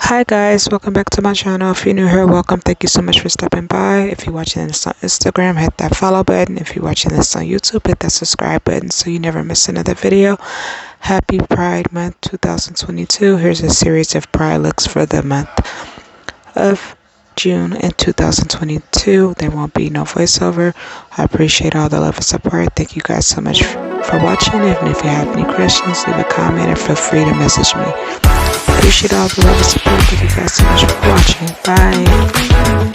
Hi guys, welcome back to my channel. If you're new here, welcome. Thank you so much for stopping by. If you're watching this on Instagram, hit that follow button. If you're watching this on YouTube, hit that subscribe button so you never miss another video. Happy Pride Month 2022. Here's a series of Pride looks for the month of June in 2022. There won't be no voiceover. I appreciate all the love and support. Thank you guys so much for watching. Even if you have any questions, leave a comment or feel free to message me. Appreciate all the love and support. Thank you guys so much for watching. Bye.